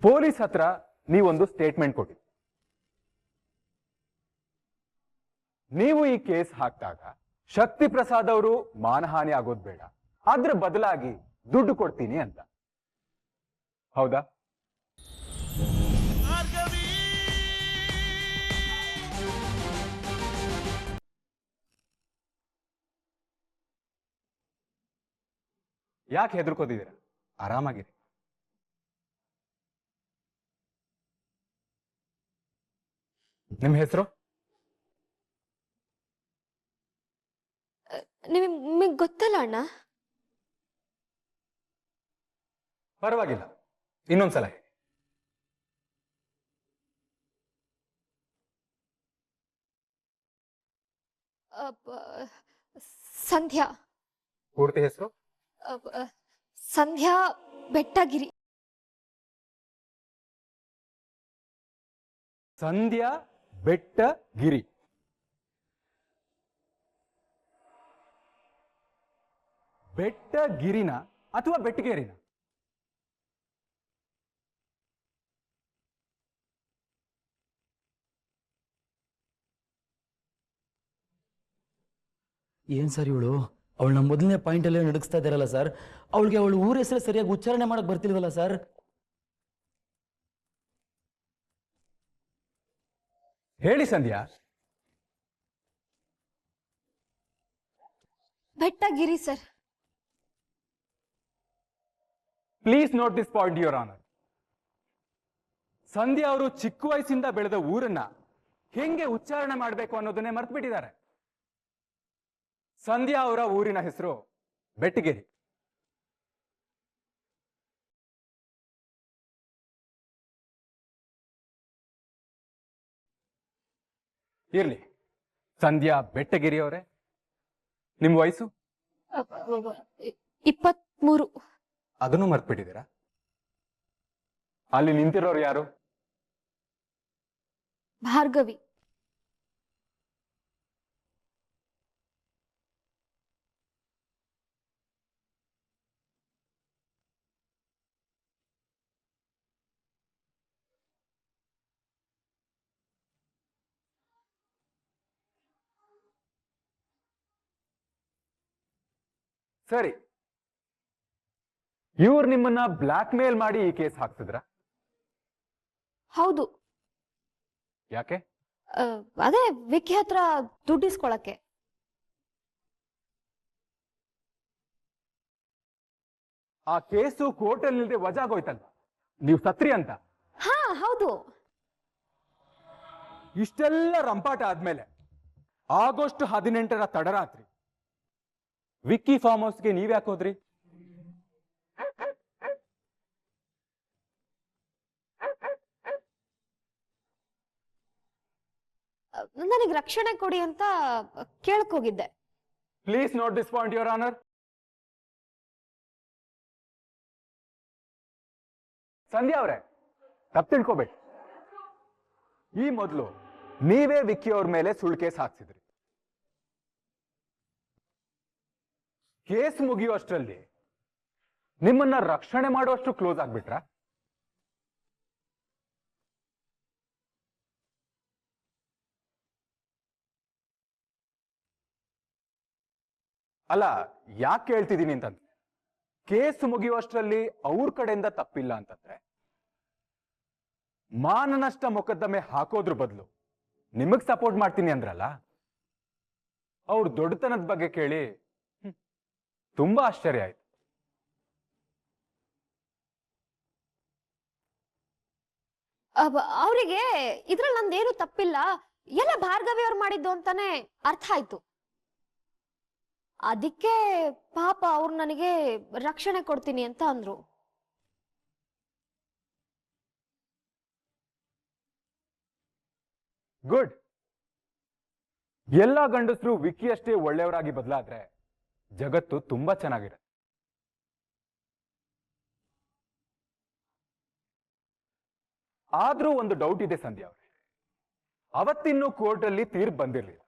Police ಹತ್ರ ನೀವೊಂದು statement ಕೊಡಿ. ನೀವು ಈ ಕೇಸ್ ಹಾಕಿದಾಗ ಶಕ್ತಿ ಪ್ರಸಾದ್ ಅವರು ಮಾನಹಾನಿ ಆಗೋದು ಬೇಡ, ಅದ್ರ ಬದಲಾಗಿ ದುಡ್ಡು ಕೊಡ್ತೀನಿ ಅಂತ. ಹೌದಾ? ಯಾಕೆ ಹೆದರ್ಕೋತಿದ್ದೀರಾ? ಆರಾಮಾಗಿರಿ. ನಿಮ್ಮ ಹೆಸರು? ನಿಮಗೆ ಗೊತ್ತಲ್ಲ ಅಣ್ಣ. ಪರವಾಗಿಲ್ಲ, ಇನ್ನೊಂದ್ಸಲ ಹೇಳಿ. ಸಂಧ್ಯಾ. ಪೂರ್ತಿ ಹೆಸರು? ಸಂಧ್ಯಾ ಬೆಟ್ಟಗಿರಿ. ಸಂಧ್ಯಾ ಬೆಟ್ಟಗಿರಿ. ಬೆಟ್ಟಗಿರಿನ ಅಥವಾ ಬೆಟ್ಟಗೇರಿನ? ಏನ್ ಸರ್ ಇವಳು? ಅವಳು ನಮ್ಮ ಮೊದಲನೇ ಪಾಯಿಂಟ್ ಅಲ್ಲೇ ನಡಗಿಸ್ತಾ ಇದ್ದಾರಲ್ಲ ಸರ್. ಅವಳಿಗೆ ಅವಳು ಊರ ಹೆಸರು ಸರಿಯಾಗಿ ಉಚ್ಚಾರಣೆ ಮಾಡಕ್ ಬರ್ತಿಲ್ವಲ್ಲ ಸರ್? ಹೇಳಿ Sandhya. Bettagiri sir. Please note this point your honour. Sandhya ಅವರು ಚಿಕ್ಕ ವಯಸ್ಸಿಂದ ಬೆಳೆದ ಊರನ್ನ ಹೆಂಗೆ ಉಚ್ಚಾರಣೆ ಮಾಡಬೇಕು ಅನ್ನೋದನ್ನೇ ಮರ್ತು ಬಿಟ್ಟಿದ್ದಾರೆ. ಸಂಧ್ಯಾ ಅವರ ಊರಿನ ಹೆಸರು ಬೆಟ್ಟಗೇರಿ. ಇರ್ಲಿ, ಸಂಧ್ಯಾ ಬೆಟ್ಟಗಿರಿ ಅವರೇ, ನಿಮ್ಮ ವಯಸ್ಸು? 23. ಅದನ್ನು ಮರ್ತು ಬಿಟ್ಟಿದ್ದೀರಾ? ಅಲ್ಲಿ ನಿಂತಿರೋರು ಯಾರು? ಭಾರ್ಗವಿ. ಸರಿ, ಇವ್ರು ನಿಮ್ಮನ್ನ ಬ್ಲಾಕ್ ಮೇಲ್ ಮಾಡಿ ಈ ಕೇಸ್ ಹಾಕ್ತಿದ್ರ? ಹೌದು. ಯಾಕೆ? ಅದೇ ವಿಕ್ಕಿ ಹತ್ರ ದುಡ್ಡು ಇಸ್ಕೊಳಕ್ಕೆ. ಆ ಕೇಸು ಕೋರ್ಟಲ್ಲಿ ನಿಲ್ದೆ ವಜಾಗೋಯ್ತಲ್ಲ, ನೀವು ಸತ್ರಿ ಅಂತ. ಹಾ ಹೌದು. ಇಷ್ಟೆಲ್ಲ ರಂಪಾಟ ಆದ್ಮೇಲೆ ಆಗಸ್ಟ್ 18ರ ತಡರಾತ್ರಿ ವಿಕ್ಕಿ ಫಾರ್ಮ್ ಹೌಸ್ಗೆ ನೀವ್ಯಾಕೆ ಹೋದ್ರಿ? ನನಗೆ ರಕ್ಷಣೆ ಕೊಡಿ ಅಂತ ಕೇಳಕ್ ಹೋಗಿದ್ದೆ. Please note this point your honour. Sandhya ಅವರೇ, ತಪ್ಪು ತಿಳ್ಕೋಬೇಡಿ. ಈ ಮೊದಲು ನೀವೇ ವಿಕ್ಕಿ ಅವ್ರ ಮೇಲೆ ಸುಳ್ಳು ಕೇಸ್ ಹಾಕ್ಸಿದ್ರಿ. ಕೇಸ್ ಮುಗಿಯುವಷ್ಟರಲ್ಲಿ ನಿಮ್ಮನ್ನ ರಕ್ಷಣೆ ಮಾಡುವಷ್ಟು ಕ್ಲೋಸ್ ಆಗ್ಬಿಟ್ರ? ಅಲ್ಲ, ಯಾಕೆ ಹೇಳ್ತಿದ್ದೀನಿ ಅಂತಂದ್ರೆ, ಕೇಸ್ ಮುಗಿಯುವಷ್ಟರಲ್ಲಿ ಅವ್ರ ಕಡೆಯಿಂದ ತಪ್ಪಿಲ್ಲ ಅಂತಂದ್ರೆ ಮಾನನಷ್ಟ ಮೊಕದ್ದಮೆ ಹಾಕೋದ್ರ ಬದಲು ನಿಮಗ್ ಸಪೋರ್ಟ್ ಮಾಡ್ತೀನಿ ಅಂದ್ರಲ್ಲ, ಅವ್ರ ದೊಡ್ಡತನದ ಬಗ್ಗೆ ಕೇಳಿ ತುಂಬಾ ಆಶ್ಚರ್ಯ ಆಯ್ತು. ಅವರಿಗೆ ಇದ್ರಲ್ಲಿ ನಂದೇನು ತಪ್ಪಿಲ್ಲ, ಎಲ್ಲ ಭಾರ್ಗವಿ ಅವ್ರು ಮಾಡಿದ್ದು ಅಂತಾನೆ ಅರ್ಥ ಆಯ್ತು. ಅದಕ್ಕೆ ಪಾಪ ಅವ್ರು ನನಗೆ ರಕ್ಷಣೆ ಕೊಡ್ತೀನಿ ಅಂತ ಅಂದ್ರು. ಗುಡ್. ಎಲ್ಲ ಗಂಡಸರು ವಿಕ್ಕಿ ಅಷ್ಟೇ ಒಳ್ಳೆಯವರಾಗಿ ಬದಲಾದ್ರೆ ಜಗತ್ತು ತುಂಬಾ ಚೆನ್ನಾಗಿರುತ್ತೆ. ಆದ್ರೂ ಒಂದು ಡೌಟ್ ಇದೆ ಸಂಧ್ಯಾ ಅವರೇ. ಅವತ್ತಿನ್ನೂ ಕೋರ್ಟ್ ಅಲ್ಲಿ ತೀರ್ಪು ಬಂದಿರಲಿಲ್ಲ.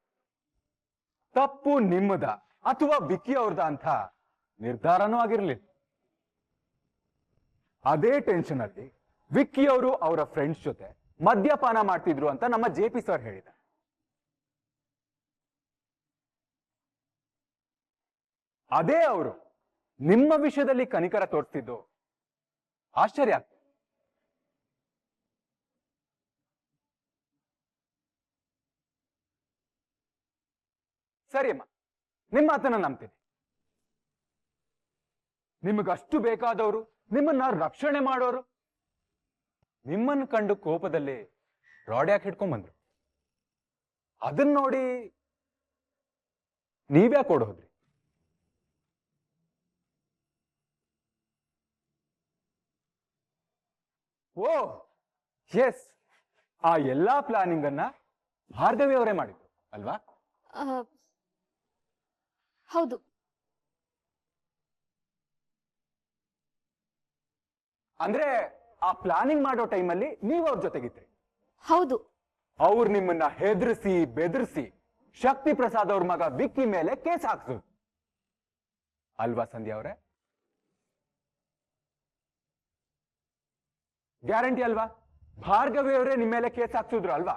ತಪ್ಪು ನಿಮ್ಮದ ಅಥವಾ ವಿಕ್ಕಿ ಅವ್ರದ ಅಂತ ನಿರ್ಧಾರನೂ ಆಗಿರ್ಲಿಲ್ಲ. ಅದೇ ಟೆನ್ಷನ್ ಅಲ್ಲಿ ವಿಕ್ಕಿ ಅವರು ಅವರ ಫ್ರೆಂಡ್ಸ್ ಜೊತೆ ಮದ್ಯಪಾನ ಮಾಡ್ತಿದ್ರು ಅಂತ ನಮ್ಮ JP ಸರ್ ಹೇಳಿದ. ಅದೇ ಅವರು ನಿಮ್ಮ ವಿಷಯದಲ್ಲಿ ಕನಿಕರ ತೋರಿಸ್ತಿದ್ದು ಆಶ್ಚರ್ಯ ಆಗ್ತದೆ. ಸರಿ ಅಮ್ಮ, ನಿಮ್ಮ ಮಾತನ್ನ ನಂಬ್ತೀನಿ. ನಿಮಗಷ್ಟು ಬೇಕಾದವರು, ನಿಮ್ಮನ್ನ ರಕ್ಷಣೆ ಮಾಡೋರು ನಿಮ್ಮನ್ನು ಕಂಡು ಕೋಪದಲ್ಲಿ ರಾಡ್ ಯಾಕೆ ಹಿಡ್ಕೊಂಡ್ ಬಂದ್ರು? ಅದನ್ನ ನೋಡಿ ನೀವ್ಯಾಕೆ ಓಡೋದ್ರಿ? ಓ ಎಸ್, ಆ ಎಲ್ಲಾ ಪ್ಲಾನಿಂಗ್ ಅನ್ನ ಭಾರ್ಗವಿ ಅವರೇ ಮಾಡಿದ್ರು ಅಲ್ವಾ? ಆ, ಹೌದು. ಅಂದ್ರೆ ಆ ಪ್ಲಾನಿಂಗ್ ಮಾಡೋ ಟೈಮಲ್ಲಿ ನೀವು ಅವ್ರ ಜೊತೆಗಿದ್ರಿ? ಹೌದು. ಅವ್ರು ನಿಮ್ಮನ್ನ ಹೆದರಿಸಿ ಬೆದರಿಸಿ ಶಕ್ತಿ ಪ್ರಸಾದ್ ಅವ್ರ ಮಗ ವಿಕ್ಕಿ ಮೇಲೆ ಕೇಸ್ ಹಾಕ್ಸೋದು ಅಲ್ವಾ ಸಂಧ್ಯಾ ಅವರೇ? ಗ್ಯಾರಂಟಿ ಅಲ್ವಾ? ಭಾರ್ಗವಿ ಅವರೇ ನಿಮ್ಮ ಮೇಲೆ ಕೇಸ್ ಹಾಕ್ಸಿದ್ರು ಅಲ್ವಾ?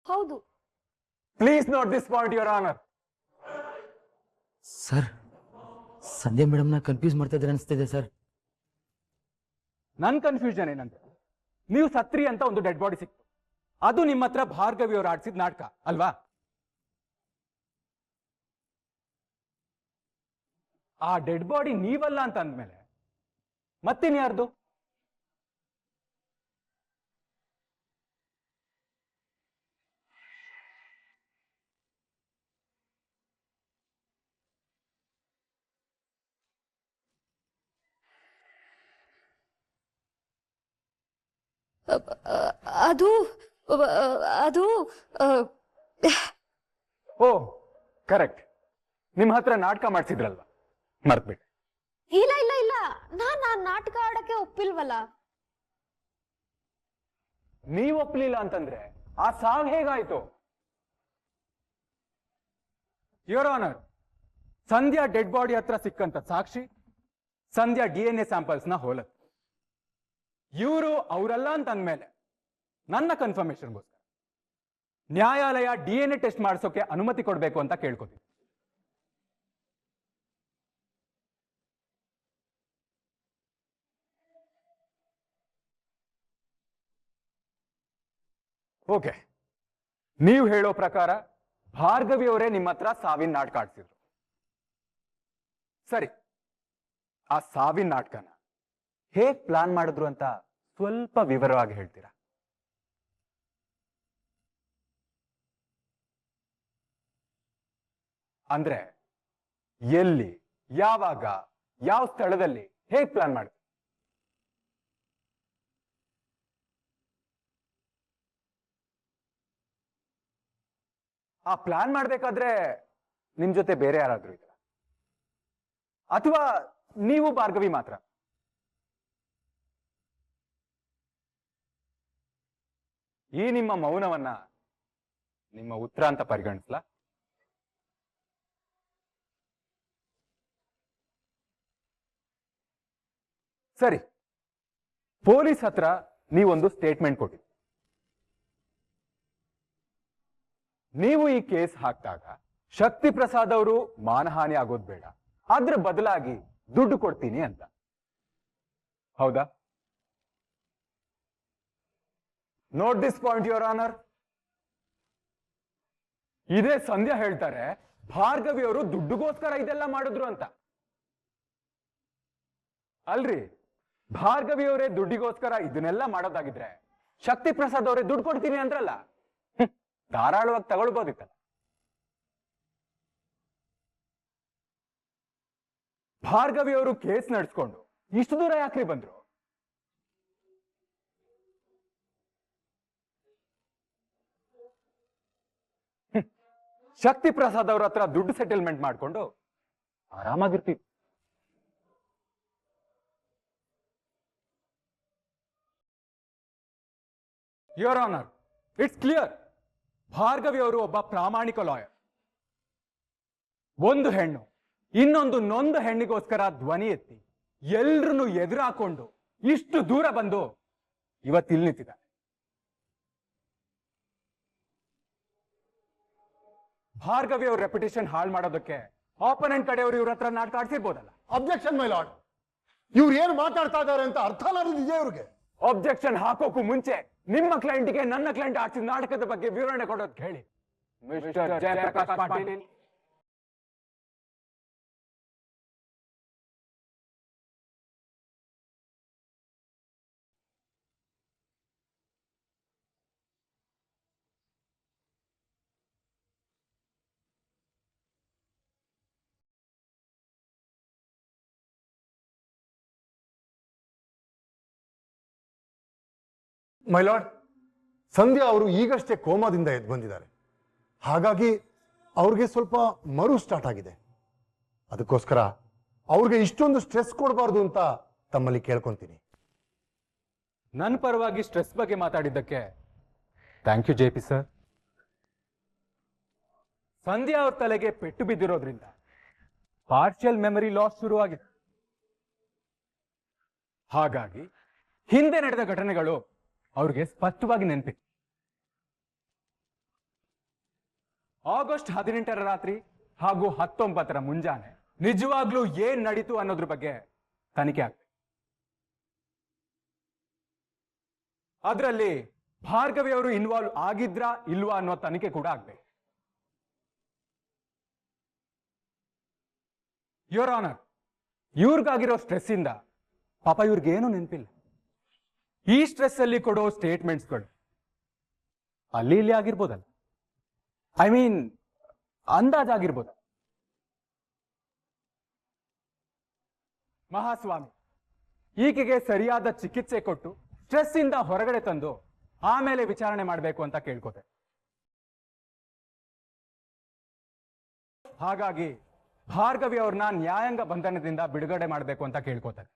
ಹೌದು. Please note this point your honour. Sir, Sandhya ಮೇಡಮ್ನ ಕನ್ಫ್ಯೂಸ್ ಮಾಡ್ತಾ ಇದ್ದಾರೆ ಅನಿಸ್ತಿದೆ ಸರ್. ನನ್ ಕನ್ಫ್ಯೂಷನ್ ಏನಂದ್ರೆ, ನೀವು ಸತ್ರಿ ಅಂತ ಒಂದು ಡೆಡ್ ಬಾಡಿ ಸಿಕ್ತು, ಅದು ನಿಮ್ಮ ಹತ್ರ ಭಾರ್ಗವಿ ಅವರು ಆಡ್ಸಿದ ನಾಟಕ ಅಲ್ವಾ? ಆ ಡೆಡ್ ಬಾಡಿ ನೀವಲ್ಲ ಅಂತ ಅಂದ್ಮೇಲೆ ಮತ್ತಿನ್ಯಾರ್ದು? ಅದು ಅದು ಓ ಕರೆಕ್ಟ್, ನಿಮ್ಮ ಹತ್ರ ನಾಟಕ ಮಾಡಿಸಿದ್ರಲ್ವಾ, ಮರ್ತ್ಬಿಟ್ಟೆ. ಇಲ್ಲ ಇಲ್ಲ ಇಲ್ಲ, ನಾನ್ ಆ ನಾಟಕ ಆಡಕ್ಕೆ ಒಪ್ಪಿಲ್ವಲ್ಲ. ನೀವ್ ಒಪ್ಲಿಲ್ಲ ಅಂತಂದ್ರೆ ಆ ಸಾವು ಹೇಗಾಯ್ತು? Your honour, Sandhya dead body ಹತ್ರ ಸಿಕ್ಕಂತ ಸಾಕ್ಷಿ ಸಂಧ್ಯಾ DNA ಸ್ಯಾಂಪಲ್ಸ್ ನ ಹೋಲತ್. ಇವರು ಅವರಲ್ಲ ಅಂತ ಅಂದ್ಮೇಲೆ ನನ್ನ ಕನ್ಫರ್ಮೇಶನ್ಗೋಸ್ಕರ ನ್ಯಾಯಾಲಯ DNA ಟೆಸ್ಟ್ ಮಾಡಿಸೋಕೆ ಅನುಮತಿ ಕೊಡಬೇಕು ಅಂತ ಕೇಳ್ಕೊತೀನಿ. ಓಕೆ, ನೀವು ಹೇಳೋ ಪ್ರಕಾರ ಭಾರ್ಗವಿ ಅವರೇ ನಿಮ್ಮ ಹತ್ರ ಸಾವಿನ ನಾಟಕ ಆಡ್ಸಿದ್ರು. ಸರಿ, ಆ ಸಾವಿನ ನಾಟಕನ ಹೇಗ್ ಪ್ಲಾನ್ ಮಾಡಿದ್ರು ಅಂತ ಸ್ವಲ್ಪ ವಿವರವಾಗಿ ಹೇಳ್ತೀರಾ? ಅಂದ್ರೆ ಎಲ್ಲಿ, ಯಾವಾಗ, ಯಾವ ಸ್ಥಳದಲ್ಲಿ ಹೇಗ್ ಪ್ಲಾನ್ ಮಾಡಿದ್ರು? ಆ ಪ್ಲಾನ್ ಮಾಡ್ಬೇಕಾದ್ರೆ ನಿಮ್ ಜೊತೆ ಬೇರೆ ಯಾರಾದ್ರೂ ಇದ್ರ, ಅಥವಾ ನೀವು ಭಾರ್ಗವಿ ಮಾತ್ರ? ಈ ನಿಮ್ಮ ಮೌನವನ್ನ ನಿಮ್ಮ ಉತ್ತರ ಅಂತ ಪರಿಗಣಿಸ್ಲಾ? ಸರಿ, ಪೊಲೀಸ್ ಹತ್ರ ನೀವೊಂದು ಸ್ಟೇಟ್ಮೆಂಟ್ ಕೊಟ್ಟಿದ್ರಿ. ನೀವು ಈ ಕೇಸ್ ಹಾಕಿದಾಗ ಶಕ್ತಿ ಪ್ರಸಾದ್ ಅವರು ಮಾನಹಾನಿ ಆಗೋದ್ ಬೇಡ, ಅದ್ರ ಬದಲಾಗಿ ದುಡ್ಡು ಕೊಡ್ತೀನಿ ಅಂತ, ಹೌದಾ? Note this point your honour. ಇದೇ ಸಂಧ್ಯಾ ಹೇಳ್ತಾರೆ ಭಾರ್ಗವಿ ಅವರು ದುಡ್ಡುಗೋಸ್ಕರ ಇದೆಲ್ಲ ಮಾಡಿದ್ರು ಅಂತ. ಅಲ್ರಿ, ಭಾರ್ಗವಿ ಅವರೇ ದುಡ್ಡಿಗೋಸ್ಕರ ಇದನ್ನೆಲ್ಲ ಮಾಡೋದಾಗಿದ್ರೆ ಶಕ್ತಿ ಪ್ರಸಾದ್ ಅವರೇ ದುಡ್ಡು ಕೊಡ್ತೀನಿ ಅಂದ್ರಲ್ಲ, ಧಾರಾಳವಾಗಿ ತಗೊಳ್ಬೋದಿತ್ತಲ್ಲ. ಭಾರ್ಗವಿ ಅವರು ಕೇಸ್ ನಡೆಸ್ಕೊಂಡು ಇಷ್ಟು ದೂರ ಯಾಕ್ರಿ ಬಂದ್ರು? ಶಕ್ತಿ ಪ್ರಸಾದ್ ಅವ್ರ ಹತ್ರ ದುಡ್ಡು ಸೆಟಲ್ಮೆಂಟ್ ಮಾಡ್ಕೊಂಡು ಆರಾಮಾಗಿರ್ತೀವಿ. Your honour, it's clear, Bhargavi ಅವರು ಒಬ್ಬ ಪ್ರಾಮಾಣಿಕ ಲಾಯರ್. ಒಂದು ಹೆಣ್ಣು ಇನ್ನೊಂದು ನೊಂದ ಹೆಣ್ಣಿಗೋಸ್ಕರ ಧ್ವನಿ ಎತ್ತಿ ಎಲ್ರನ್ನು ಎದುರಾಕೊಂಡು ಇಷ್ಟು ದೂರ ಬಂದು ಇವತ್ತು ಇಲ್ಲಿ ನಿಂತಿದ್ದಾರೆ. ಭಾರ್ಗವಿ ಅವ್ರ ರೆಪ್ಯುಟೇಷನ್ ಹಾಳು ಮಾಡೋದಕ್ಕೆ ಆಪೋನೆಂಟ್ ಕಡೆಯವರು ಇವ್ರ ಹತ್ರ ನಾಟಕ ಆಡ್ಸಿರ್ಬೋದಲ್ಲ. Objection my lord. ಇವ್ರು ಏನು ಮಾತಾಡ್ತಾ ಇದ್ದಾರೆ ಅಂತ ಅರ್ಥ ಆಗಲಿದೆಯಾ ಇವ್ರಿಗೆ? ಅಬ್ಜೆಕ್ಷನ್ ಹಾಕೋಕು ಮುಂಚೆ ನಿಮ್ಮ ಕ್ಲೈಂಟ್ಗೆ ನನ್ನ ಕ್ಲೈಂಟ್ ಆಡ್ಸಿದ ನಾಟಕದ ಬಗ್ಗೆ ವಿವರಣೆ ಕೊಡೋದು ಹೇಳಿ. Mister Jayaprakash Patil. My lord, Sandhya ಅವರು ಈಗಷ್ಟೇ ಕೋಮಾದಿಂದ ಎದ್ದು ಬಂದಿದ್ದಾರೆ. ಹಾಗಾಗಿ ಅವ್ರಿಗೆ ಸ್ವಲ್ಪ ಮರು ಸ್ಟಾರ್ಟ್ ಆಗಿದೆ. ಅದಕ್ಕೋಸ್ಕರ ಅವ್ರಿಗೆ ಇಷ್ಟೊಂದು ಸ್ಟ್ರೆಸ್ ಕೊಡಬಾರ್ದು ಅಂತ ತಮ್ಮಲ್ಲಿ ಕೇಳ್ಕೊಂತೀನಿ. ನನ್ನ ಪರವಾಗಿ ಸ್ಟ್ರೆಸ್ ಬಗ್ಗೆ ಮಾತಾಡಿದ್ದಕ್ಕೆ ಥ್ಯಾಂಕ್ ಯು JP ಸರ್. ಸಂಧ್ಯಾ ಅವ್ರ ತಲೆಗೆ ಪೆಟ್ಟು ಬಿದ್ದಿರೋದ್ರಿಂದ ಪಾರ್ಷಿಯಲ್ ಮೆಮರಿ ಲಾಸ್ ಶುರುವಾಗಿದೆ. ಹಾಗಾಗಿ ಹಿಂದೆ ನಡೆದ ಘಟನೆಗಳು ಅವ್ರಿಗೆ ಸ್ಪಷ್ಟವಾಗಿ ನೆನಪಿತ್ತು. ಆಗಸ್ಟ್ 18ರ ರಾತ್ರಿ ಹಾಗೂ 19ರ ಮುಂಜಾನೆ ನಿಜವಾಗ್ಲೂ ಏನ್ ನಡೀತು ಅನ್ನೋದ್ರ ಬಗ್ಗೆ ತನಿಖೆ ಆಗ್ಬೇಕು. ಅದರಲ್ಲಿ ಭಾರ್ಗವಿ ಅವರು ಇನ್ವಾಲ್ವ್ ಆಗಿದ್ರಾ ಇಲ್ವಾ ಅನ್ನೋ ತನಿಖೆ ಕೂಡ ಆಗ್ಬೇಕು. ಯುವರ್ ಆನರ್, ಇವ್ರಿಗಾಗಿರೋ ಸ್ಟ್ರೆಸ್ ಇಂದ ಪಾಪ ಇವ್ರಿಗೇನು ನೆನಪಿಲ್ಲ. ಈ ಸ್ಟ್ರೆಸ್ ಅಲ್ಲಿ ಕೊಡೋ ಸ್ಟೇಟ್ಮೆಂಟ್ಸ್ಗಳು ಅಲ್ಲಿ ಇಲ್ಲಿ ಆಗಿರ್ಬೋದಲ್ಲ. I mean ಅಂದಾಜಾಗಿರ್ಬೋದು. ಮಹಾಸ್ವಾಮಿ, ಈಕೆಗೆ ಸರಿಯಾದ ಚಿಕಿತ್ಸೆ ಕೊಟ್ಟು ಸ್ಟ್ರೆಸ್ ಇಂದ ಹೊರಗಡೆ ತಂದು ಆಮೇಲೆ ವಿಚಾರಣೆ ಮಾಡಬೇಕು ಅಂತ ಕೇಳ್ಕೋತೆ. ಹಾಗಾಗಿ ಭಾರ್ಗವಿ ಅವ್ರನ್ನ ನ್ಯಾಯಾಂಗ ಬಂಧನದಿಂದ ಬಿಡುಗಡೆ ಮಾಡಬೇಕು ಅಂತ ಕೇಳ್ಕೋತಾರೆ.